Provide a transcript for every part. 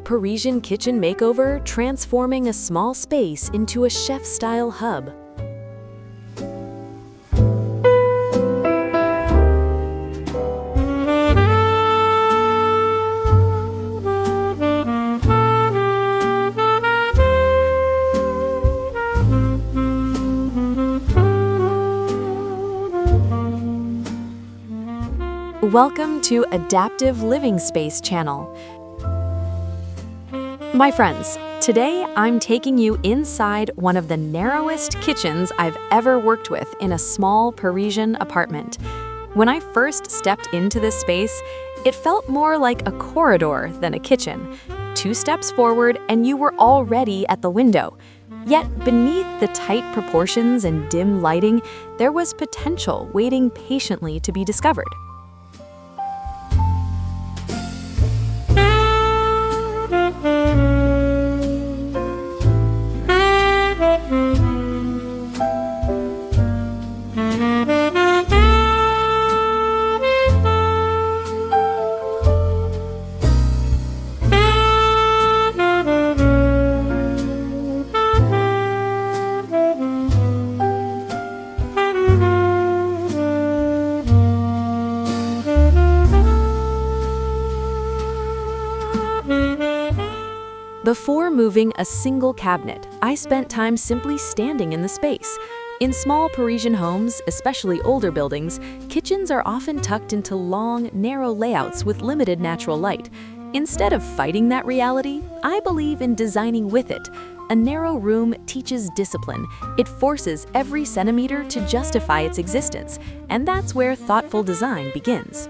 mini Parisian kitchen makeover, transforming a small space into a chef-style hub. Welcome to Adaptive Living Space channel. My friends, today I'm taking you inside one of the narrowest kitchens I've ever worked with in a small Parisian apartment. When I first stepped into this space, it felt more like a corridor than a kitchen. 2 steps forward and you were already at the window. Yet beneath the tight proportions and dim lighting, there was potential waiting patiently to be discovered. Before moving a single cabinet, I spent time simply standing in the space. In small Parisian homes, especially older buildings, kitchens are often tucked into long, narrow layouts with limited natural light. Instead of fighting that reality, I believe in designing with it. A narrow room teaches discipline. It forces every centimeter to justify its existence, and that's where thoughtful design begins.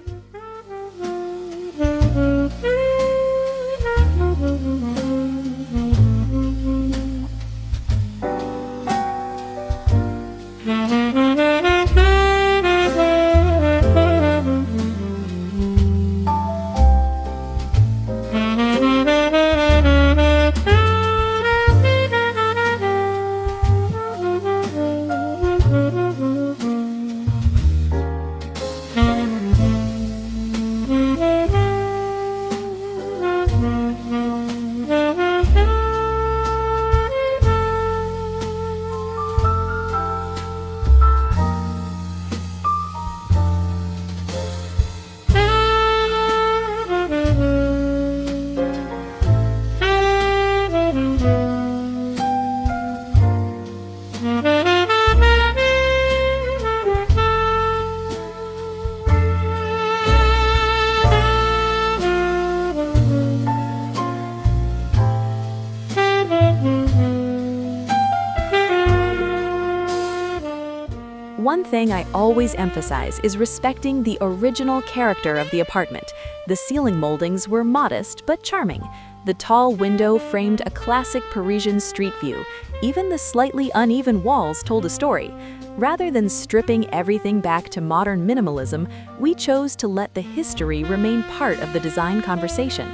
One thing I always emphasize is respecting the original character of the apartment. The ceiling moldings were modest but charming. The tall window framed a classic Parisian street view. Even the slightly uneven walls told a story. Rather than stripping everything back to modern minimalism, we chose to let the history remain part of the design conversation.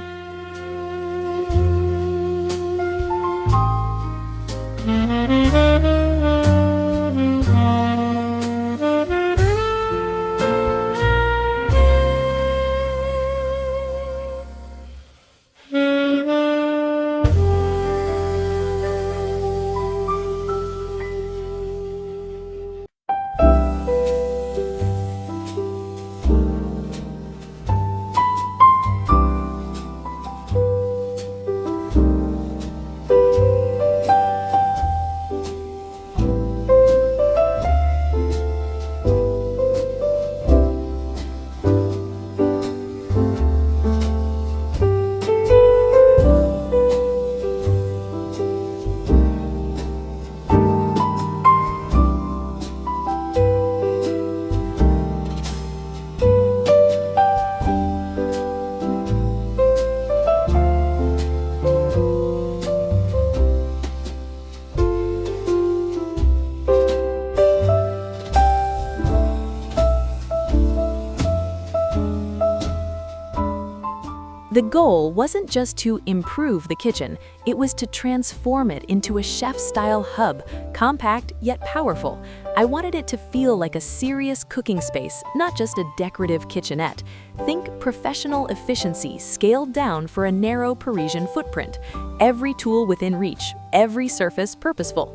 The goal wasn't just to improve the kitchen, it was to transform it into a chef-style hub, compact yet powerful. I wanted it to feel like a serious cooking space, not just a decorative kitchenette. Think professional efficiency scaled down for a narrow Parisian footprint. Every tool within reach, every surface purposeful.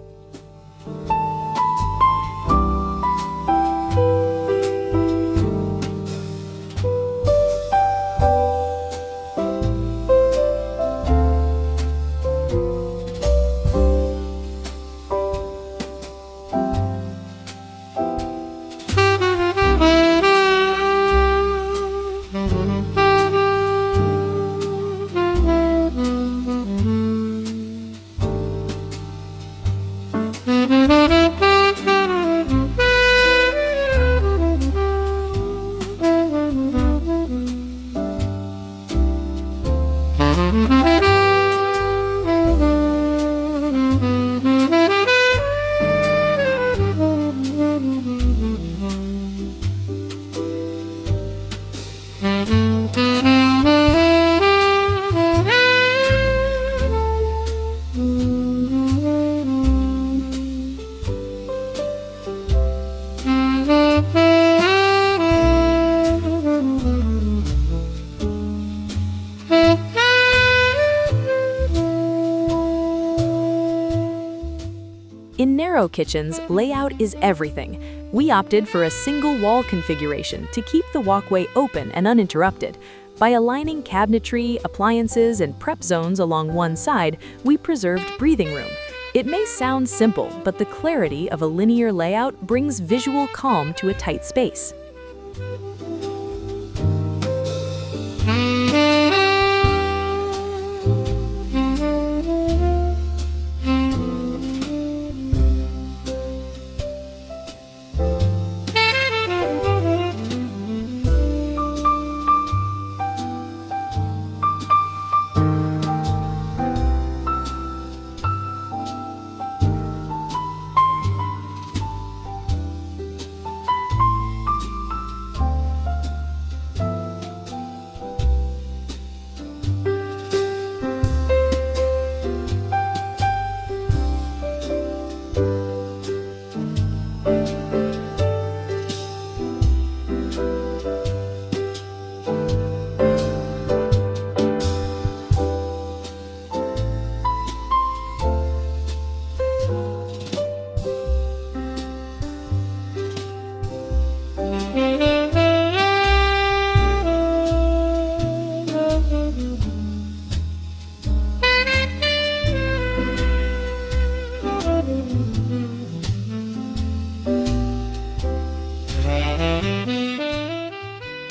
In narrow kitchens, layout is everything. We opted for a single wall configuration to keep the walkway open and uninterrupted. By aligning cabinetry, appliances, and prep zones along one side, we preserved breathing room. It may sound simple, but the clarity of a linear layout brings visual calm to a tight space.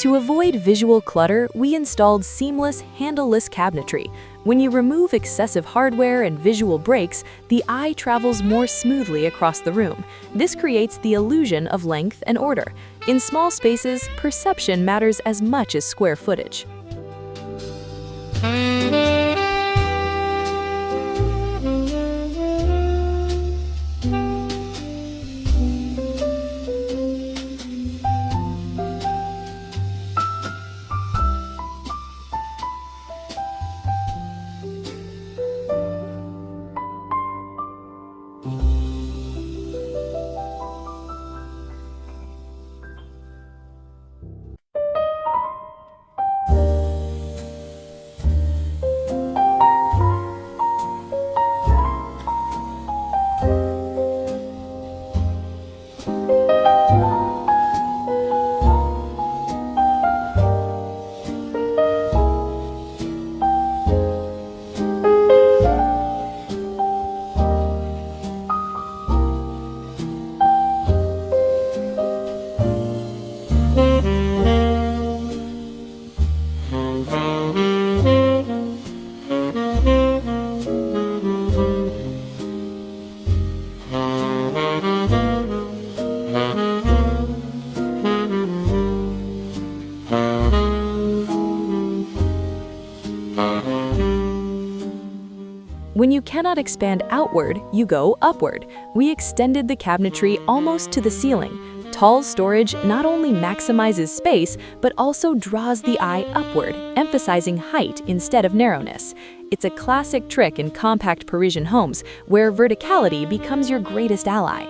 To avoid visual clutter, we installed seamless, handleless cabinetry. When you remove excessive hardware and visual breaks, the eye travels more smoothly across the room. This creates the illusion of length and order. In small spaces, perception matters as much as square footage. When you cannot expand outward, you go upward. We extended the cabinetry almost to the ceiling. Tall storage not only maximizes space, but also draws the eye upward, emphasizing height instead of narrowness. It's a classic trick in compact Parisian homes, where verticality becomes your greatest ally.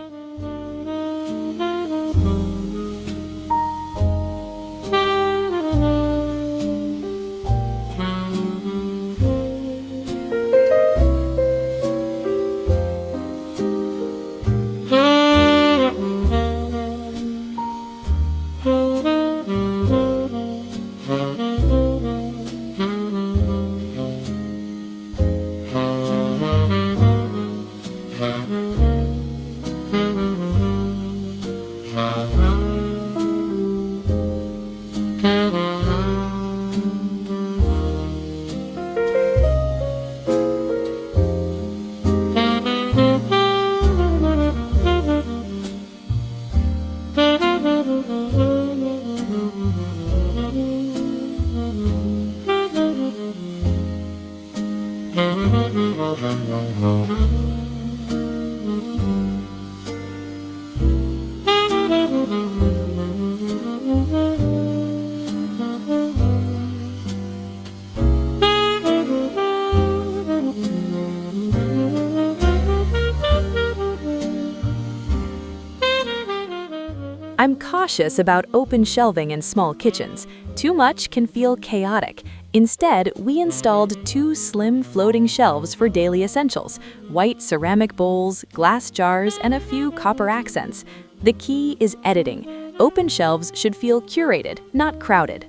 I'm cautious about open shelving in small kitchens. Too much can feel chaotic. Instead, we installed 2 slim floating shelves for daily essentials: white ceramic bowls, glass jars, and a few copper accents. The key is editing. Open shelves should feel curated, not crowded.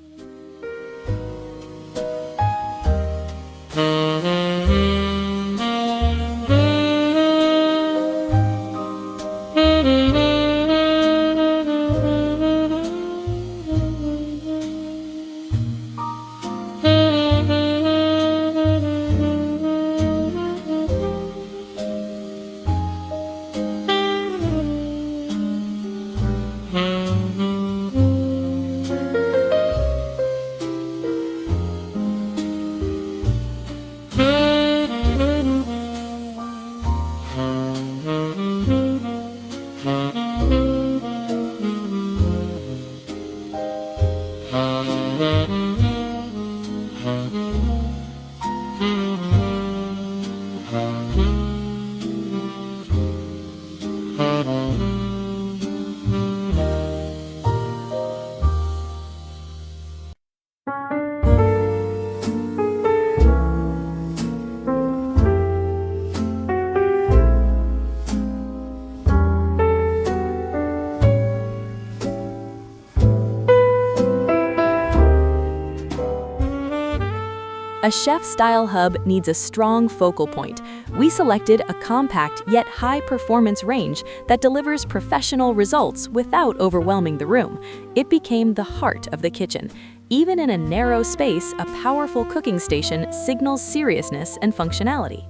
A chef-style hub needs a strong focal point. We selected a compact yet high-performance range that delivers professional results without overwhelming the room. It became the heart of the kitchen. Even in a narrow space, a powerful cooking station signals seriousness and functionality.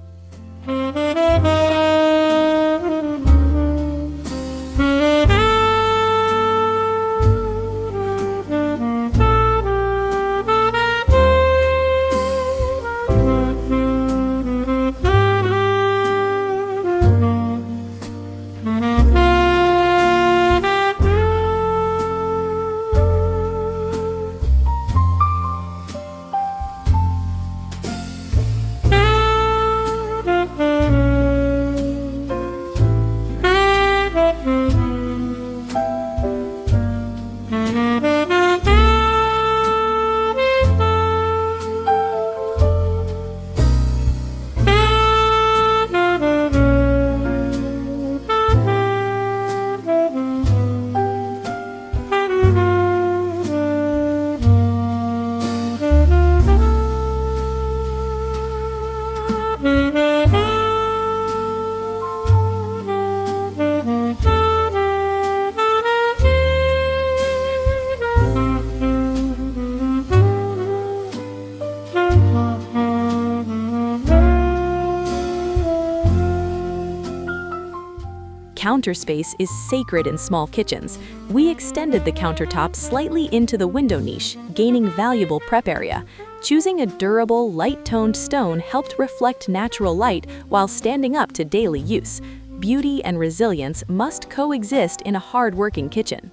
Counter space is sacred in small kitchens. We extended the countertop slightly into the window niche, gaining valuable prep area. Choosing a durable, light-toned stone helped reflect natural light while standing up to daily use. Beauty and resilience must coexist in a hard-working kitchen.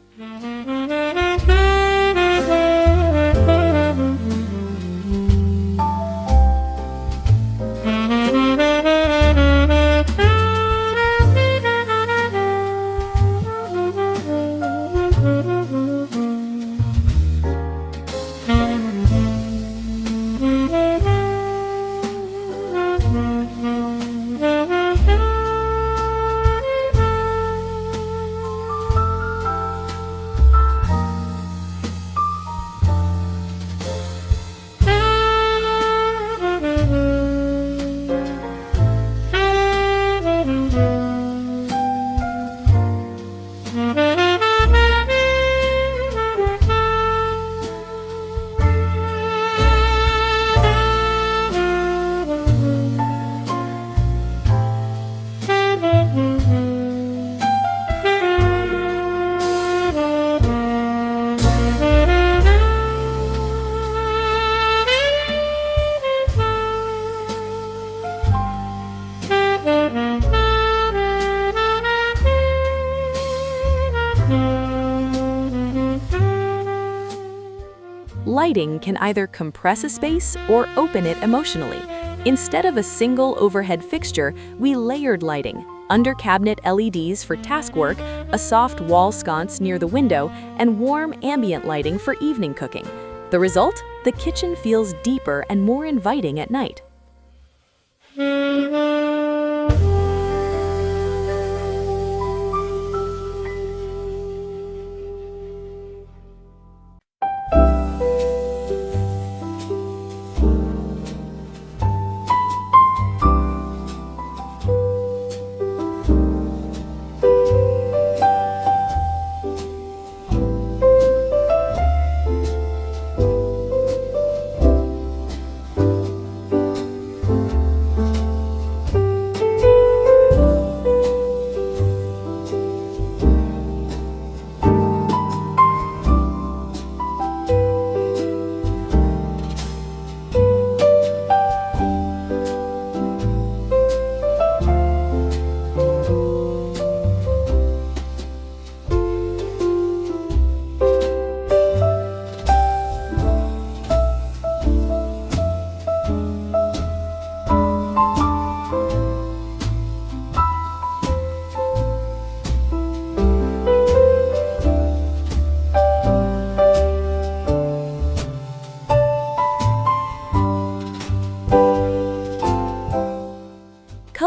Lighting can either compress a space or open it emotionally. Instead of a single overhead fixture, we layered lighting, under cabinet LEDs for task work, a soft wall sconce near the window, and warm ambient lighting for evening cooking. The result? The kitchen feels deeper and more inviting at night.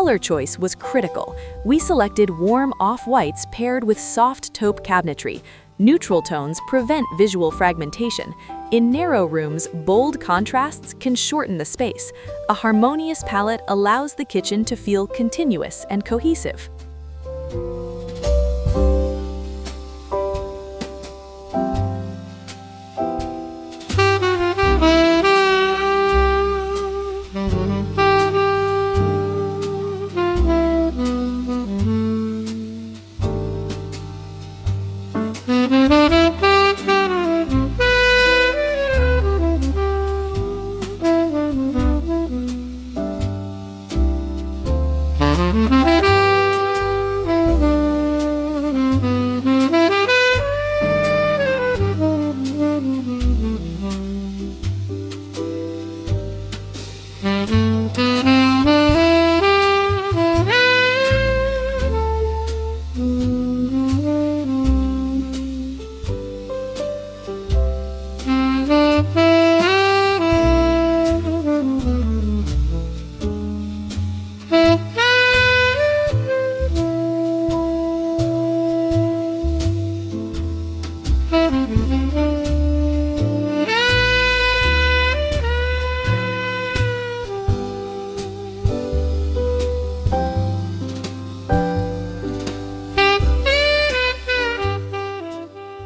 Color choice was critical. We selected warm off-whites paired with soft taupe cabinetry. Neutral tones prevent visual fragmentation. In narrow rooms, bold contrasts can shorten the space. A harmonious palette allows the kitchen to feel continuous and cohesive.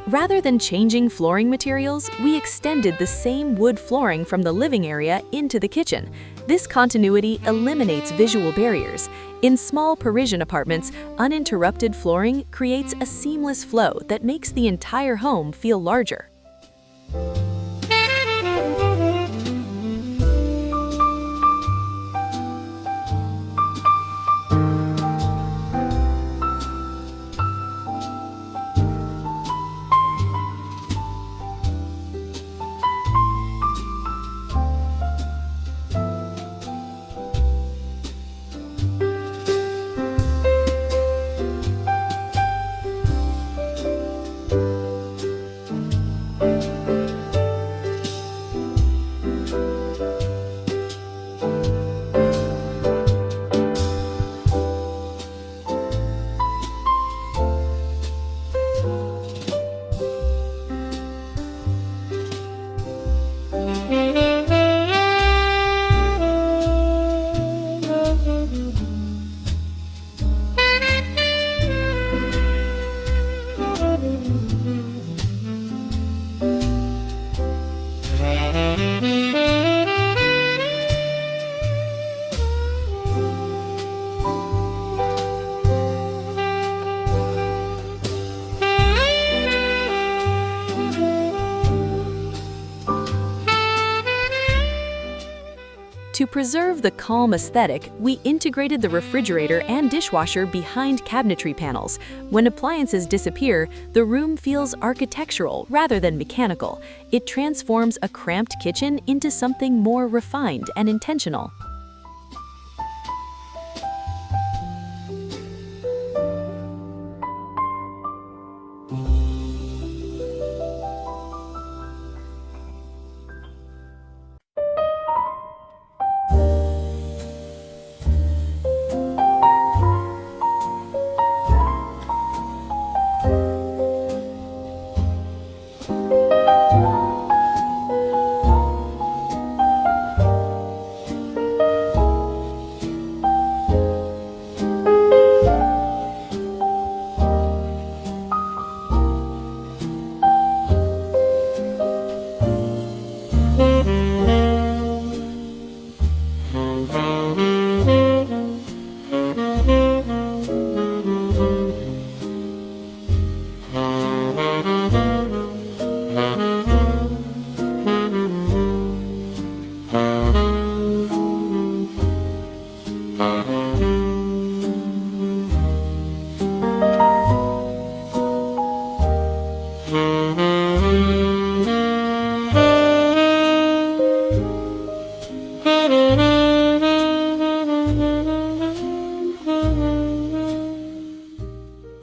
Rather than changing flooring materials, we extended the same wood flooring from the living area into the kitchen. This continuity eliminates visual barriers. In small Parisian apartments, uninterrupted flooring creates a seamless flow that makes the entire home feel larger. To preserve the calm aesthetic, we integrated the refrigerator and dishwasher behind cabinetry panels. When appliances disappear, the room feels architectural rather than mechanical. It transforms a cramped kitchen into something more refined and intentional.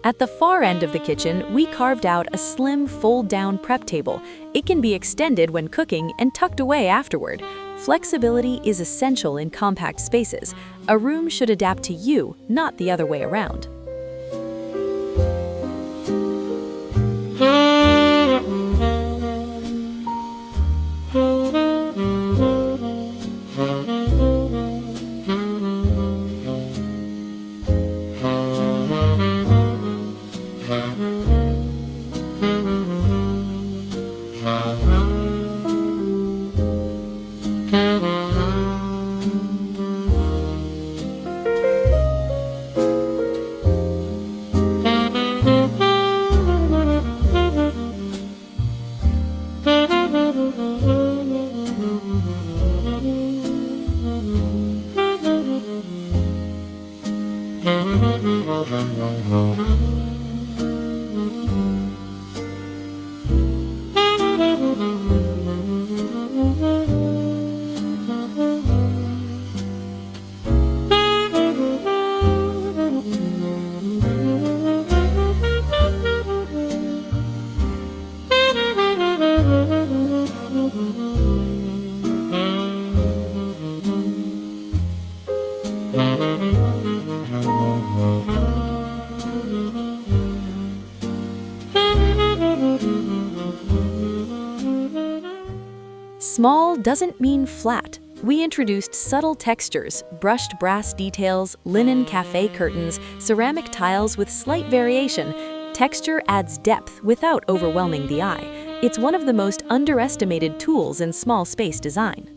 At the far end of the kitchen, we carved out a slim fold-down prep table. It can be extended when cooking and tucked away afterward. Flexibility is essential in compact spaces. A room should adapt to you, not the other way around. Small doesn't mean flat. We introduced subtle textures, brushed brass details, linen cafe curtains, ceramic tiles with slight variation. Texture adds depth without overwhelming the eye. It's one of the most underestimated tools in small space design.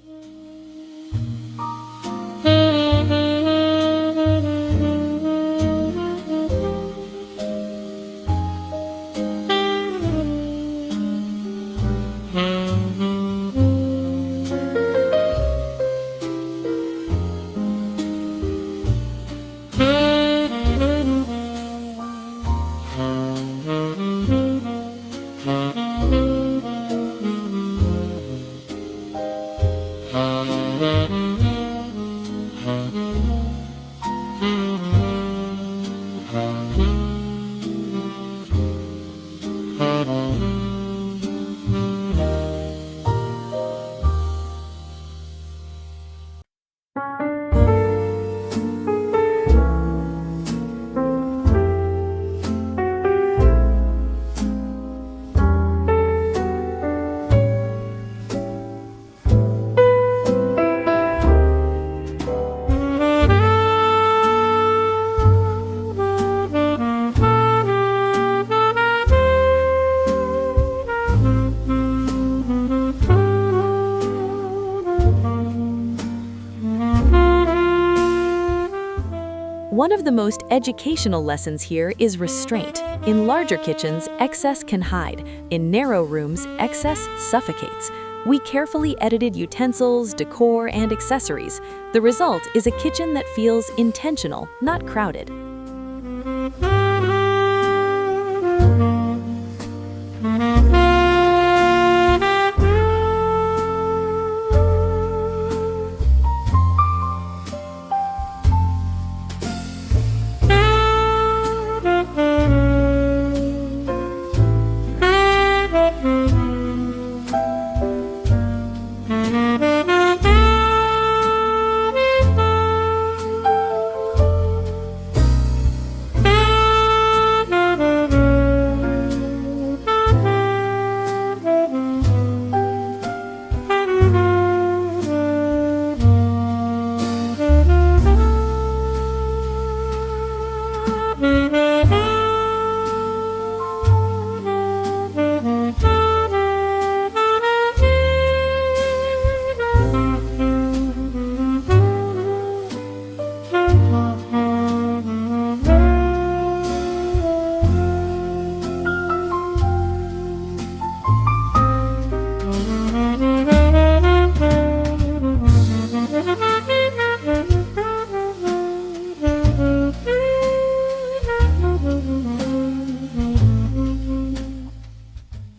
One of the most educational lessons here is restraint. In larger kitchens, excess can hide. In narrow rooms, excess suffocates. We carefully edited utensils, decor, and accessories. The result is a kitchen that feels intentional, not crowded.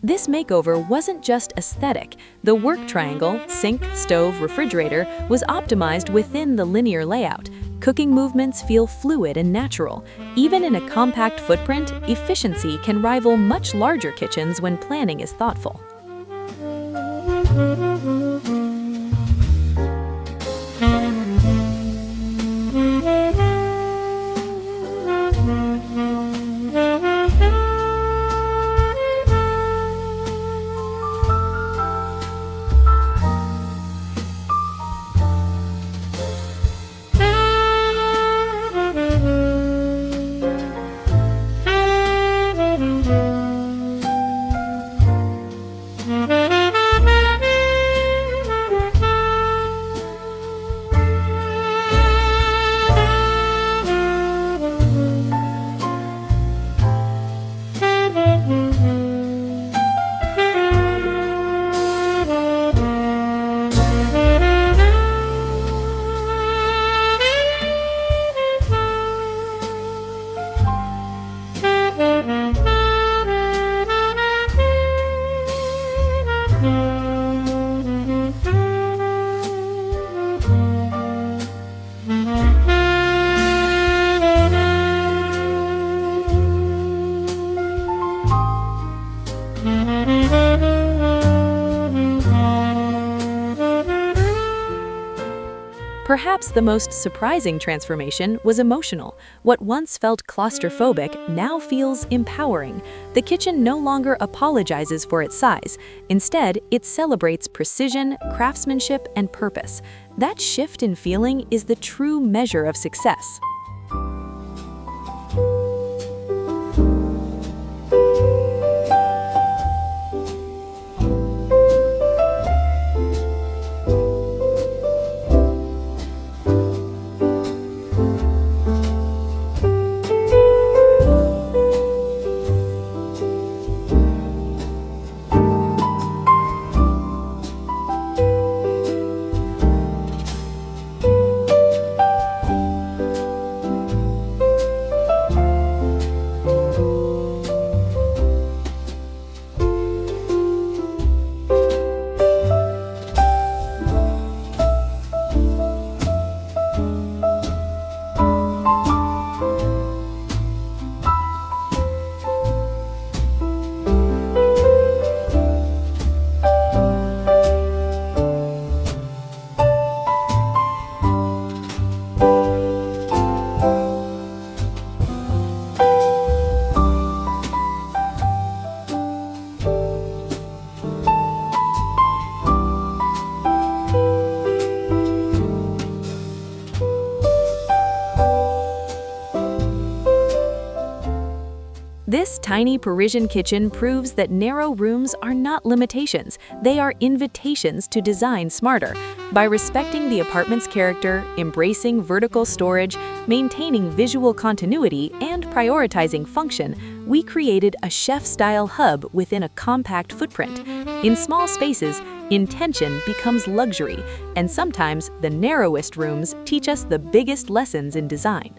This makeover wasn't just aesthetic. The work triangle, sink, stove, refrigerator, was optimized within the linear layout. Cooking movements feel fluid and natural. Even in a compact footprint, efficiency can rival much larger kitchens when planning is thoughtful. Perhaps the most surprising transformation was emotional. What once felt claustrophobic now feels empowering. The kitchen no longer apologizes for its size. Instead, it celebrates precision, craftsmanship, and purpose. That shift in feeling is the true measure of success. This tiny Parisian kitchen proves that narrow rooms are not limitations, they are invitations to design smarter. By respecting the apartment's character, embracing vertical storage, maintaining visual continuity, and prioritizing function, we created a chef-style hub within a compact footprint. In small spaces, intention becomes luxury, and sometimes the narrowest rooms teach us the biggest lessons in design.